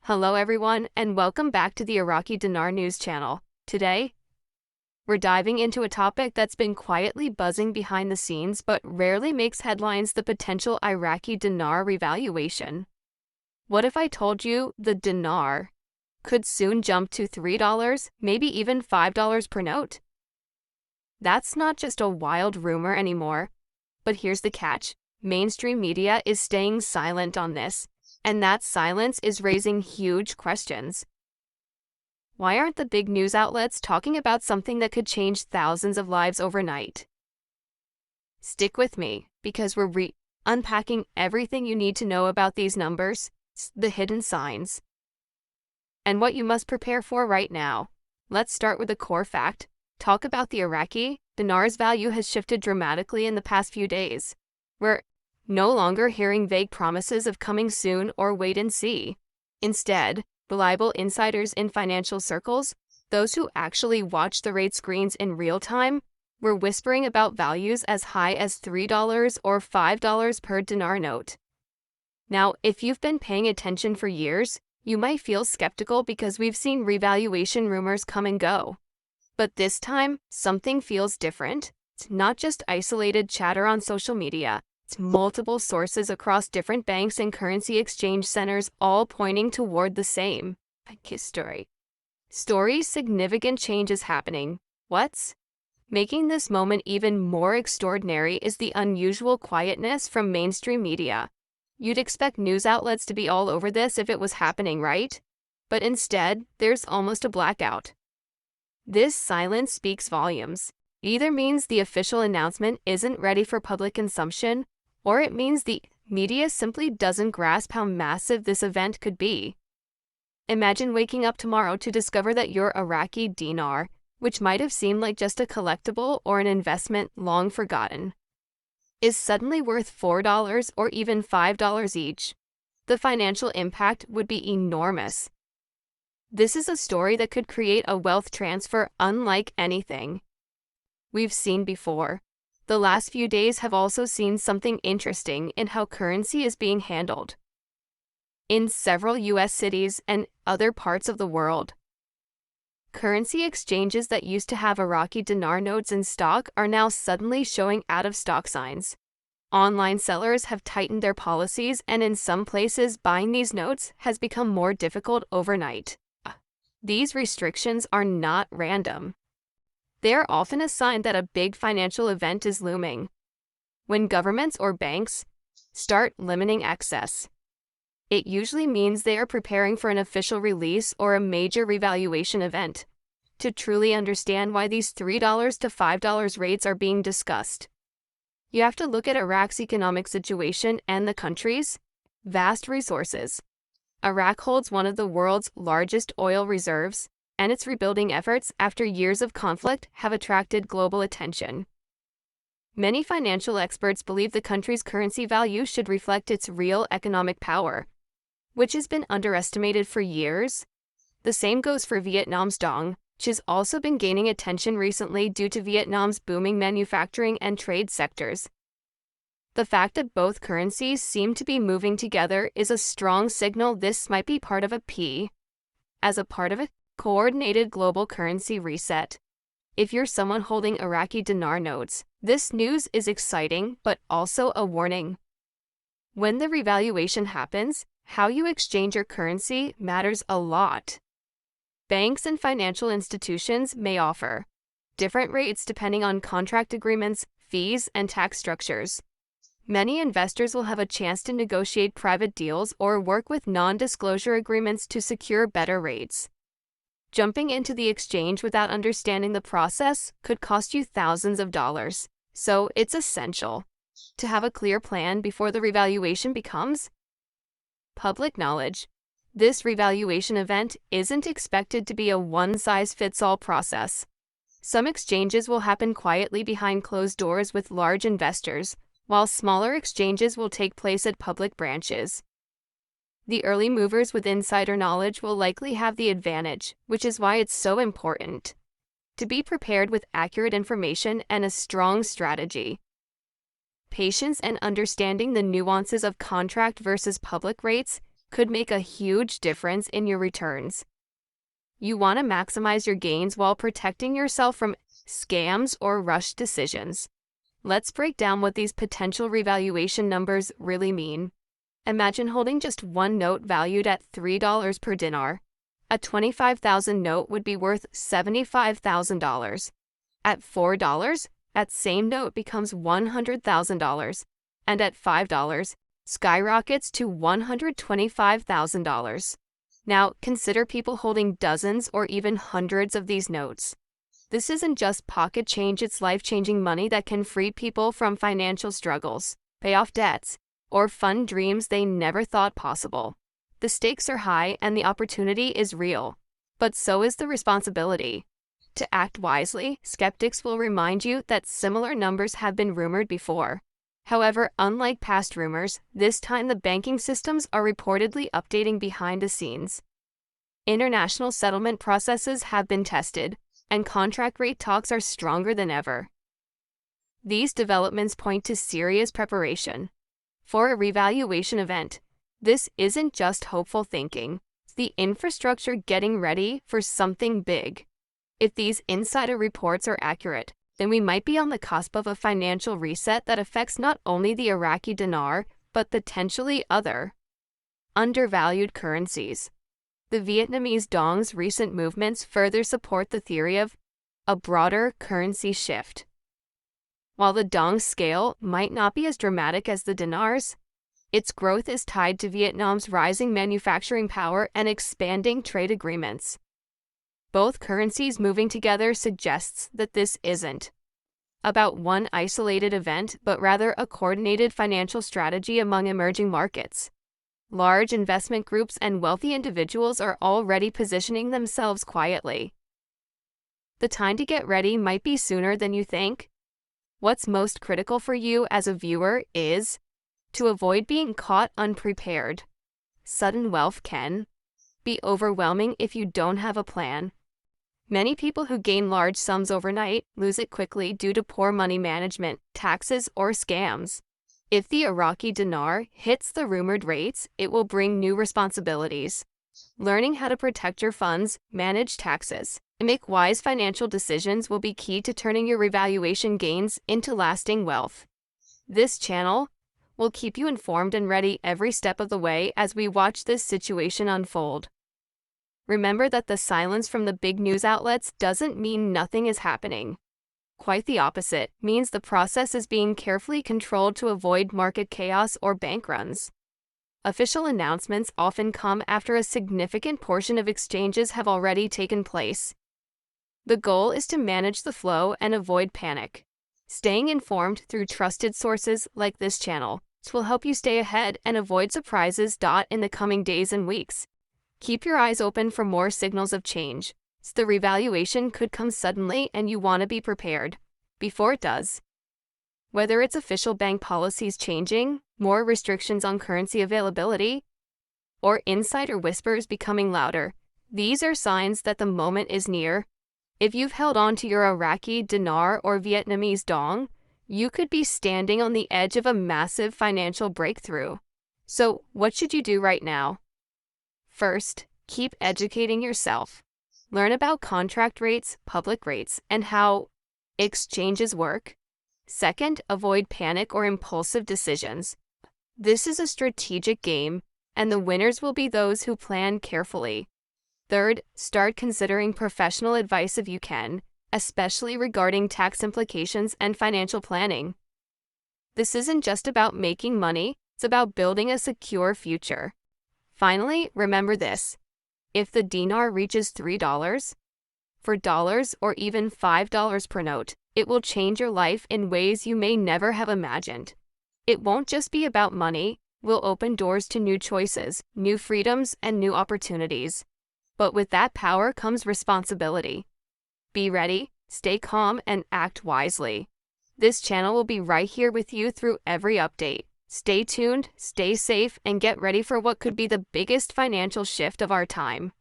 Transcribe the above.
Hello everyone, and welcome back to the Iraqi Dinar News channel. Today, we're diving into a topic that's been quietly buzzing behind the scenes but rarely makes headlines: the potential Iraqi dinar revaluation. What if I told you the dinar could soon jump to $3, maybe even $5 per note? That's not just a wild rumor anymore. But here's the catch: mainstream media is staying silent on this. And that silence is raising huge questions. Why aren't the big news outlets talking about something that could change thousands of lives overnight? Stick with me, because we're unpacking everything you need to know about these numbers, the hidden signs, and what you must prepare for right now. Let's start with a core fact. Talk about the Iraqi dinar's value has shifted dramatically in the past few days. We're no longer hearing vague promises of coming soon or wait and see. Instead, reliable insiders in financial circles, those who actually watch the rate screens in real time, were whispering about values as high as $3 or $5 per dinar note. Now, if you've been paying attention for years, you might feel skeptical because we've seen revaluation rumors come and go. But this time, something feels different. It's not just isolated chatter on social media. It's multiple sources across different banks and currency exchange centers, all pointing toward the same story. Significant change is happening. What's making this moment even more extraordinary is the unusual quietness from mainstream media. You'd expect news outlets to be all over this if it was happening, right? But instead, there's almost a blackout. This silence speaks volumes. It either means the official announcement isn't ready for public consumption, or it means the media simply doesn't grasp how massive this event could be. Imagine waking up tomorrow to discover that your Iraqi dinar, which might have seemed like just a collectible or an investment long forgotten, is suddenly worth $4 or even $5 each. The financial impact would be enormous. This is a story that could create a wealth transfer unlike anything we've seen before. The last few days have also seen something interesting in how currency is being handled. In several U.S. cities and other parts of the world, currency exchanges that used to have Iraqi dinar notes in stock are now suddenly showing out-of-stock signs. Online sellers have tightened their policies, and in some places, buying these notes has become more difficult overnight. These restrictions are not random. They are often a sign that a big financial event is looming. When governments or banks start limiting access, it usually means they are preparing for an official release or a major revaluation event. To truly understand why these $3 to $5 rates are being discussed, you have to look at Iraq's economic situation and the country's vast resources. Iraq holds one of the world's largest oil reserves, and its rebuilding efforts after years of conflict have attracted global attention. Many financial experts believe the country's currency value should reflect its real economic power, which has been underestimated for years. The same goes for Vietnam's dong, which has also been gaining attention recently due to Vietnam's booming manufacturing and trade sectors. The fact that both currencies seem to be moving together is a strong signal this might be part of a coordinated global currency reset. If you're someone holding Iraqi dinar notes, this news is exciting but also a warning. When the revaluation happens, how you exchange your currency matters a lot. Banks and financial institutions may offer different rates depending on contract agreements, fees, and tax structures. Many investors will have a chance to negotiate private deals or work with non-disclosure agreements to secure better rates. Jumping into the exchange without understanding the process could cost you thousands of dollars, so it's essential to have a clear plan before the revaluation becomes public knowledge. This revaluation event isn't expected to be a one-size-fits-all process. Some exchanges will happen quietly behind closed doors with large investors, while smaller exchanges will take place at public branches. The early movers with insider knowledge will likely have the advantage, which is why it's so important to be prepared with accurate information and a strong strategy. Patience and understanding the nuances of contract versus public rates could make a huge difference in your returns. You want to maximize your gains while protecting yourself from scams or rushed decisions. Let's break down what these potential revaluation numbers really mean. Imagine holding just one note valued at $3 per dinar. A 25,000 note would be worth $75,000. At $4, that same note becomes $100,000. And at $5, skyrockets to $125,000. Now, consider people holding dozens or even hundreds of these notes. This isn't just pocket change, it's life-changing money that can free people from financial struggles, pay off debts, or fund dreams they never thought possible. The stakes are high and the opportunity is real, but so is the responsibility. To act wisely, skeptics will remind you that similar numbers have been rumored before. However, unlike past rumors, this time the banking systems are reportedly updating behind the scenes. International settlement processes have been tested, and contract rate talks are stronger than ever. These developments point to serious preparation for a revaluation event. This isn't just hopeful thinking, it's the infrastructure getting ready for something big. If these insider reports are accurate, then we might be on the cusp of a financial reset that affects not only the Iraqi dinar, but potentially other undervalued currencies. The Vietnamese dong's recent movements further support the theory of a broader currency shift. While the dong's scale might not be as dramatic as the dinar's, its growth is tied to Vietnam's rising manufacturing power and expanding trade agreements. Both currencies moving together suggests that this isn't about one isolated event, but rather a coordinated financial strategy among emerging markets. Large investment groups and wealthy individuals are already positioning themselves quietly. The time to get ready might be sooner than you think. What's most critical for you as a viewer is to avoid being caught unprepared. Sudden wealth can be overwhelming if you don't have a plan. Many people who gain large sums overnight lose it quickly due to poor money management, taxes, or scams. If the Iraqi dinar hits the rumored rates, it will bring new responsibilities. Learning how to protect your funds, manage taxes, and make wise financial decisions will be key to turning your revaluation gains into lasting wealth. This channel will keep you informed and ready every step of the way as we watch this situation unfold. Remember that the silence from the big news outlets doesn't mean nothing is happening. Quite the opposite, means the process is being carefully controlled to avoid market chaos or bank runs. Official announcements often come after a significant portion of exchanges have already taken place. The goal is to manage the flow and avoid panic. Staying informed through trusted sources like this channel will help you stay ahead and avoid surprises in the coming days and weeks. Keep your eyes open for more signals of change. The revaluation could come suddenly and you want to be prepared before it does. Whether it's official bank policies changing, more restrictions on currency availability, or insider whispers becoming louder, these are signs that the moment is near. If you've held on to your Iraqi dinar or Vietnamese dong, you could be standing on the edge of a massive financial breakthrough. So, what should you do right now? First, keep educating yourself. Learn about contract rates, public rates, and how exchanges work. Second, avoid panic or impulsive decisions. This is a strategic game, and the winners will be those who plan carefully. Third, start considering professional advice if you can, especially regarding tax implications and financial planning. This isn't just about making money, it's about building a secure future. Finally, remember this. If the dinar reaches $3, $4, or even $5 per note, it will change your life in ways you may never have imagined. It won't just be about money, it will open doors to new choices, new freedoms, and new opportunities. But with that power comes responsibility. Be ready, stay calm, and act wisely. This channel will be right here with you through every update. Stay tuned, stay safe, and get ready for what could be the biggest financial shift of our time.